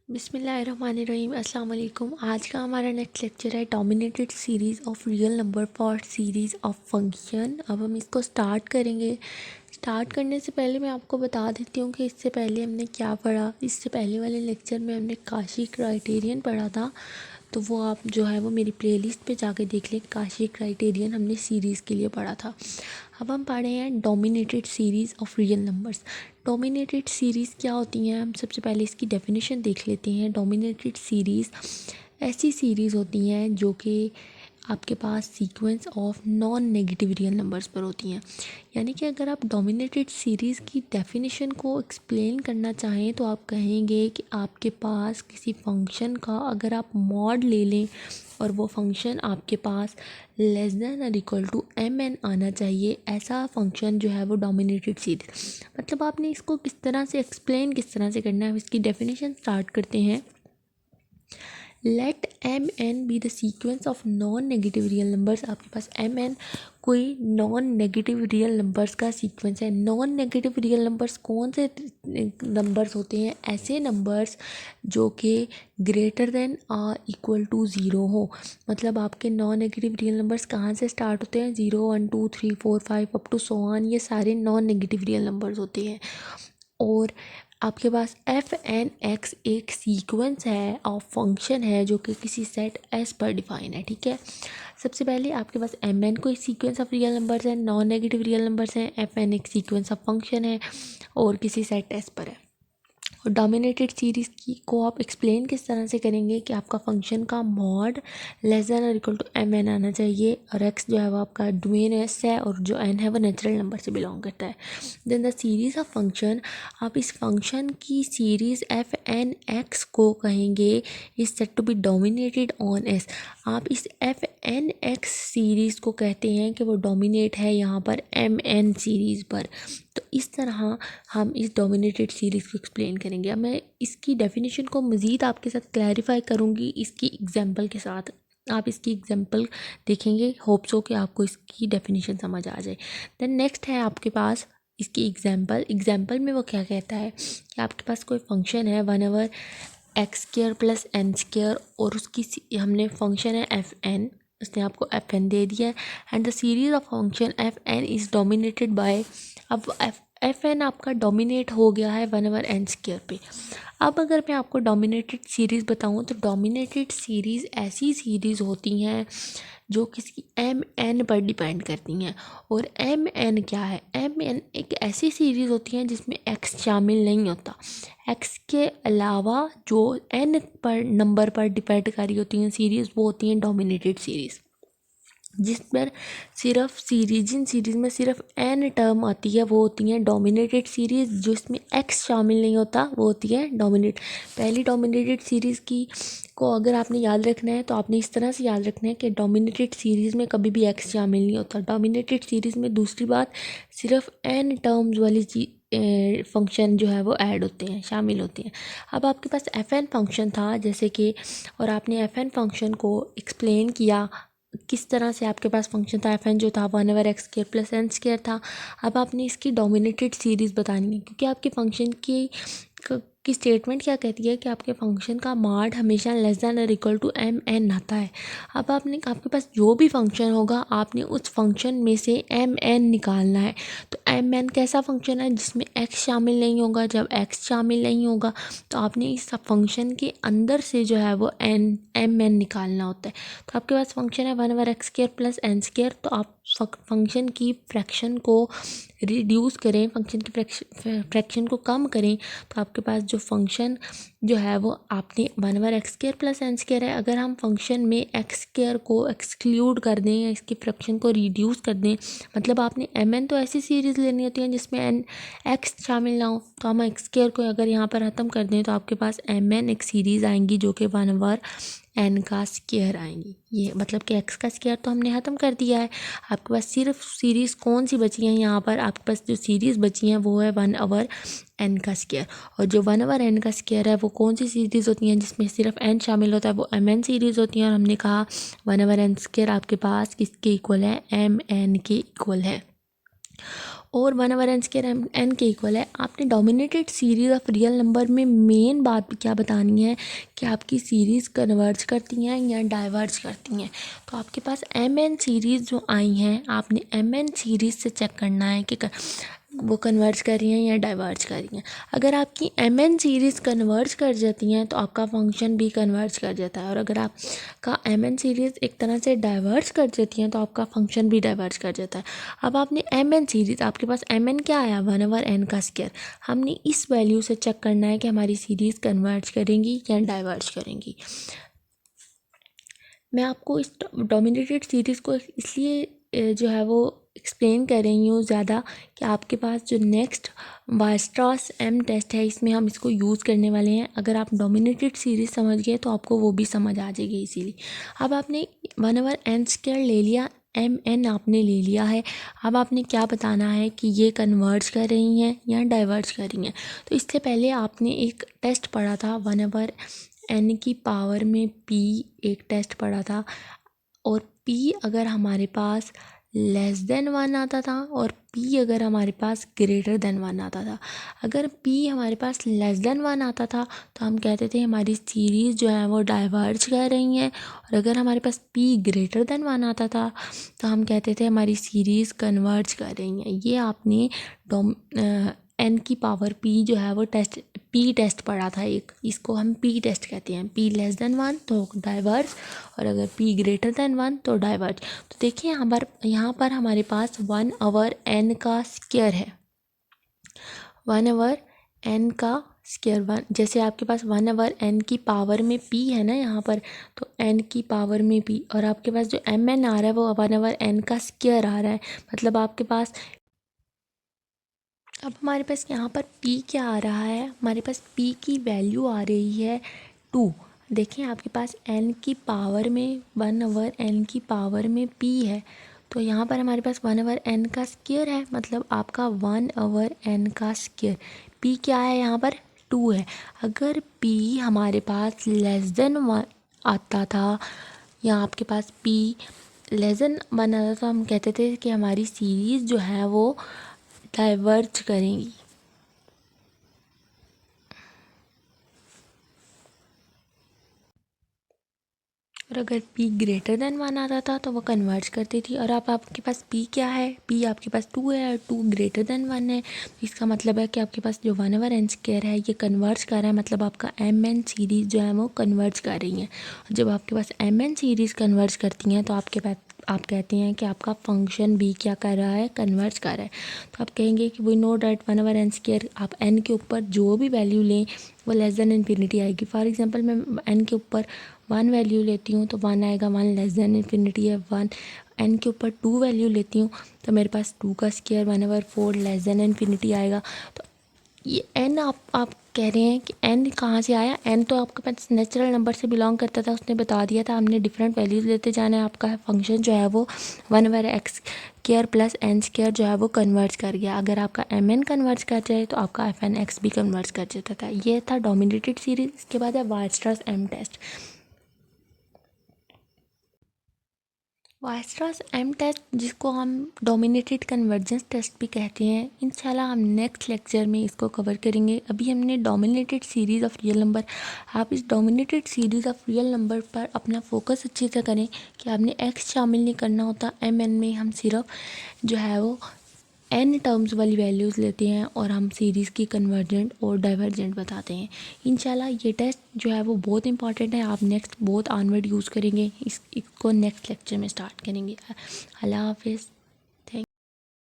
बिस्मिल्लाहिर्रहमानिर्रहीम अस्सलाम वालेकुम। आज का हमारा नेक्स्ट लेक्चर है dominated series of real number for series of function. अब हम इसको स्टार्ट करेंगे। स्टार्ट करने से पहले मैं आपको बता देती हूँ कि इससे पहले हमने क्या पढ़ा। इससे पहले वाले लेक्चर में हमने काशी क्राइटेरियन पढ़ा था, तो वो आप जो है वो मेरी प्लेलिस्ट पे जाके देख लें। काशी क्राइटेरियन हमने सीरीज़ के लिए पढ़ा था। अब हम पढ़े हैं dominated series of real numbers. Dominated series क्या होती हैं, हम सबसे पहले इसकी डेफिनेशन देख लेते हैं। डोमिनेटेड सीरीज़ ऐसी सीरीज़ होती हैं जो कि आपके पास sequence of non negative real numbers पर होती हैं। यानी कि अगर आप डोमिनेटेड सीरीज़ की डेफिनेशन को एक्सप्लेन करना चाहें तो आप कहेंगे कि आपके पास किसी फंक्शन का अगर आप मॉड ले लें और वो फंक्शन आपके पास लेस दैन और इक्वल टू mn आना चाहिए, ऐसा फंक्शन जो है वो डोमिनेटेड सीरीज़। मतलब आपने इसको किस तरह से एक्सप्लेन किस तरह से करना है, इसकी डेफिनेशन स्टार्ट करते हैं। Let M N be the sequence of non negative real numbers. आपके पास एम एन कोई नॉन नेगेटिव रियल नंबर्स का सीक्वेंस है। नॉन नेगेटिव रियल नंबर्स कौन से नंबर्स होते हैं? ऐसे नंबर्स जो कि greater than equal to zero हो। मतलब आपके नॉन नेगेटिव रियल नंबर्स कहाँ से स्टार्ट होते हैं? 0 1 2 3 4 5 अप टू सो ऑन, ये सारे नॉन नेगेटिव रियल नंबर्स होते हैं। और आपके पास एफ एन एक्स एक सीक्वेंस है और फंक्शन है जो कि किसी सेट एस पर डिफाइन है। ठीक है, सबसे पहले आपके पास एम एन कोई सीक्वेंस ऑफ रियल नंबर्स है, नॉन नेगेटिव रियल नंबर्स हैं। एफ एन एक सीक्वेंस ऑफ फंक्शन है और किसी सेट एस पर है। और डोमिनेटेड सीरीज़ की को आप एक्सप्लेन किस तरह से करेंगे कि आपका फंक्शन का मॉड लेस दैन और इक्वल टू एम एन आना चाहिए और एक्स जो है वो आपका डोमेन एस है और जो एन है वो नेचुरल नंबर से बिलोंग करता है। Then the series of function, आप इस फंक्शन की सीरीज़ एफ एन एक्स को कहेंगे is set to be dominated on S. आप इस एफ एन एक्स सीरीज़ को कहते हैं कि वो डोमिनेट है यहाँ पर एम एन सीरीज़ पर। तो इस तरह हम इस डोमिनेटेड सीरीज़ को एक्सप्लेन करेंगे। अब मैं इसकी डेफिनेशन को मज़ीद आपके साथ क्लैरिफाई करूँगी इसकी एग्जांपल के साथ। आप इसकी एग्जांपल देखेंगे, होप सो कि आपको इसकी डेफिनेशन समझ आ जाए। देन नेक्स्ट है आपके पास इसकी एग्जांपल में वो क्या कहता है कि आपके पास कोई फंक्शन है 1/(x² + n², और उसकी हमने फंक्शन है एफ एन, उसने आपको एफ एन दे दिया है। And the series of function F N is dominated by, अब एफ एन आपका डोमिनेट हो गया है 1/n² पे। अब अगर मैं आपको डोमिनेटेड सीरीज़ बताऊं तो डोमिनेटेड सीरीज़ ऐसी सीरीज़ होती हैं जो किसी एम एन पर डिपेंड करती हैं। और एम एन क्या है? एम एन एक ऐसी सीरीज़ होती है जिसमें एक्स शामिल नहीं होता। एक्स के अलावा जो एन पर नंबर पर डिपेंड कर रही होती हैं सीरीज़, वो होती हैं डोमिनेटेड सीरीज़। जिन सीरीज़ में सिर्फ एन टर्म आती है वो होती हैं डोमिनेटेड सीरीज़। जिसमें एक्स शामिल नहीं होता वो होती है डोमिनेट। पहली डोमिनेटेड सीरीज़ की को अगर आपने याद रखना है तो आपने इस तरह से याद रखना है कि डोमिनेटेड सीरीज़ में कभी भी एक्स शामिल नहीं होता। डोमिनेटेड सीरीज़ में दूसरी बात, सिर्फ एन टर्म्स वाली फंक्शन जो है वो ऐड होते हैं, शामिल होते हैं। अब आपके पास एफ एन फंक्शन था जैसे कि, और आपने एफ एन फंक्शन को एक्सप्लेन किया किस तरह से। आपके पास फंक्शन था एफ एन जो था 1/(x² + n² था। अब आपने इसकी डोमिनेटेड सीरीज़ बतानी है क्योंकि आपके फंक्शन की स्टेटमेंट क्या कहती है कि आपके फंक्शन का मॉड हमेशा लेस दैन और इक्वल टू एम एन आता है। अब आपके पास जो भी फंक्शन होगा आपने उस फंक्शन में से एम एन निकालना है। तो एम एन कैसा फंक्शन है? जिसमें एक्स शामिल नहीं होगा। जब एक्स शामिल नहीं होगा तो आपने इस फंक्शन के अंदर से जो है वो एम एन निकालना होता है। तो आपके पास फंक्शन है 1/(x² + n²। तो आप फंक्शन की फ्रैक्शन को रिड्यूस करें, फंक्शन की फ्रैक्शन को कम करें, तो आपके पास जो फंक्शन जो है वो आपने 1/(x² + n² है। अगर हम फंक्शन में x² को एक्सक्लूड कर दें या इसकी फ्रैक्शन को रिड्यूस कर दें, मतलब आपने एम एन तो ऐसी सीरीज़ लेनी होती है जिसमें एन एक्स शामिल ना हो। तो हम x² को अगर यहाँ पर ख़त्म कर दें तो आपके पास एम एन एक सीरीज़ आएंगी जो कि 1/n² आएंगी। ये मतलब कि x का स्क्वायर तो हमने ख़त्म कर दिया है। आपके पास सिर्फ सीरीज़ कौन सी बची है? यहाँ पर आपके पास जो सीरीज़ बची हैं वो है 1/n²। और जो 1/n² है वो कौन सी सीरीज़ होती हैं जिसमें सिर्फ n शामिल होता है? वो एम एन सीरीज़ होती हैं। और हमने कहा 1/n² आपके पास किसके इक्वल है? एम एन के इक्वल है। और 1/n² n के इक्वल है। आपने dominated series of real number में मेन बात क्या बतानी है कि आपकी सीरीज़ कन्वर्ज करती हैं या डाइवर्ज करती हैं। तो आपके पास mn सीरीज़ जो आई हैं, आपने mn सीरीज़ से चेक करना है कि वो कन्वर्ज कर रही हैं या डाइवर्ज कर रही हैं। अगर आपकी mn सीरीज़ कन्वर्ज कर जाती हैं तो आपका फंक्शन भी कन्वर्ज कर जाता है, और अगर आपका mn सीरीज़ एक तरह से डाइवर्ज कर जाती हैं तो आपका फंक्शन भी डाइवर्ज कर जाता है। अब आपने mn सीरीज़, आपके पास mn क्या आया, 1/n²। हमने इस वैल्यू से चेक करना है कि हमारी सीरीज़ कन्वर्ज करेंगी या डाइवर्ज करेंगी। मैं आपको इस डोमिनेटेड सीरीज़ को इसलिए जो है वो एक्सप्लेन कर रही हूँ ज़्यादा कि आपके पास जो नेक्स्ट वायस्ट्रास एम टेस्ट है इसमें हम इसको यूज़ करने वाले हैं। अगर आप डोमिनेटेड सीरीज़ समझ गए तो आपको वो भी समझ आ जाएगी इसीलिए। अब आपने 1/n² ले लिया, mn आपने ले लिया है। अब आपने क्या बताना है कि ये कन्वर्ज कर रही हैं या डाइवर्ज कर रही हैं। तो इससे पहले आपने एक टेस्ट पढ़ा था 1/n की पावर में p, एक टेस्ट पढ़ा था, और p अगर हमारे पास लेस देन 1 आता था और p अगर हमारे पास ग्रेटर देन 1 आता था। अगर p हमारे पास लेस देन 1 आता था तो हम कहते थे हमारी सीरीज़ जो है वो डाइवर्ज कर रही हैं, और अगर हमारे पास p ग्रेटर देन 1 आता था तो हम कहते थे हमारी सीरीज़ कन्वर्ज कर रही हैं। ये आपने n की पावर p जो है वो टेस्ट p टेस्ट पढ़ा था एक, इसको हम p टेस्ट कहते हैं। p लेस देन 1 तो डाइवर्ज, और अगर p ग्रेटर देन 1 तो डाइवर्ज। तो देखिए यहाँ पर हमारे पास 1/n² है, 1/n²। 1 जैसे आपके पास 1/n की पावर में p है ना यहाँ पर, तो n की पावर में p, और आपके पास जो mn आ रहा है वो 1/n² आ रहा है। मतलब आपके पास अब हमारे पास यहाँ पर p क्या आ रहा है, हमारे पास p की वैल्यू आ रही है 2। देखिए आपके पास n की पावर में 1/n की पावर में p है, तो यहाँ पर हमारे पास 1/n² है, मतलब आपका 1/n²। p क्या है यहाँ पर 2 है। अगर p हमारे पास लेस देन 1 आता था या आपके पास p लेस देन 1 आता था, तो हम कहते थे कि हमारी सीरीज़ जो है वो डाइवर्ज करेंगी। और अगर p ग्रेटर देन 1 आता था तो वो कन्वर्ज करती थी। और अब आपके पास p क्या है, p आपके पास 2 है और 2 ग्रेटर देन 1 है, इसका मतलब है कि आपके पास जो 1/n² है ये कन्वर्ज कर रहा है, मतलब आपका mn सीरीज़ जो है वो कन्वर्ज कर रही है। और जब आपके पास mn सीरीज़ कन्वर्ज करती हैं तो आपके पास आप कहते हैं कि आपका फंक्शन भी क्या कर रहा है, कन्वर्ज कर रहा है। तो आप कहेंगे कि वी नो डैट 1/n², आप n के ऊपर जो भी वैल्यू लें वो लेस देन इन्फिनिटी आएगी। फॉर एग्जांपल मैं n के ऊपर 1 वैल्यू लेती हूँ तो 1 आएगा, 1 लेस देन इन्फिनिटी है। 1 n के ऊपर 2 वैल्यू लेती हूँ तो मेरे पास 2 का स्क्वायर 1/4 लेस देन इन्फिनिटी आएगा। तो ये n आप कह रहे हैं कि n कहाँ से आया, n तो आपके पास नेचुरल नंबर से बिलोंग करता था, उसने बता दिया था, हमने डिफरेंट वैल्यूज़ लेते जाना है। आपका फंक्शन जो है वो 1/x² प्लस n² जो है वो कन्वर्ज कर गया। अगर आपका mn कन्वर्ज कर जाए तो आपका fn(x) भी कन्वर्ज कर जाता था। ये था डोमिनेटेड सीरीज। इसके बाद है वायस्ट्रास एम टेस्ट। वायस्ट्रास एम टेस्ट जिसको हम डोमिनेटेड कन्वर्जेंस टेस्ट भी कहते हैं, इंशाल्लाह हम नेक्स्ट लेक्चर में इसको कवर करेंगे। अभी हमने dominated series of real number, आप इस dominated series of real number पर अपना फोकस अच्छे से करें कि आपने एक्स शामिल नहीं करना होता। mn में हम सिर्फ जो है वो n टर्म्स वाली वैल्यूज़ लेते हैं और हम सीरीज़ की कन्वर्जेंट और डाइवर्जेंट बताते हैं। इंशाल्लाह ये टेस्ट जो है वो बहुत इंपॉर्टेंट है, आप नेक्स्ट बहुत ऑनवर्ड यूज़ करेंगे, इसको नेक्स्ट लेक्चर में स्टार्ट करेंगे। अल्लाह हाफिज़।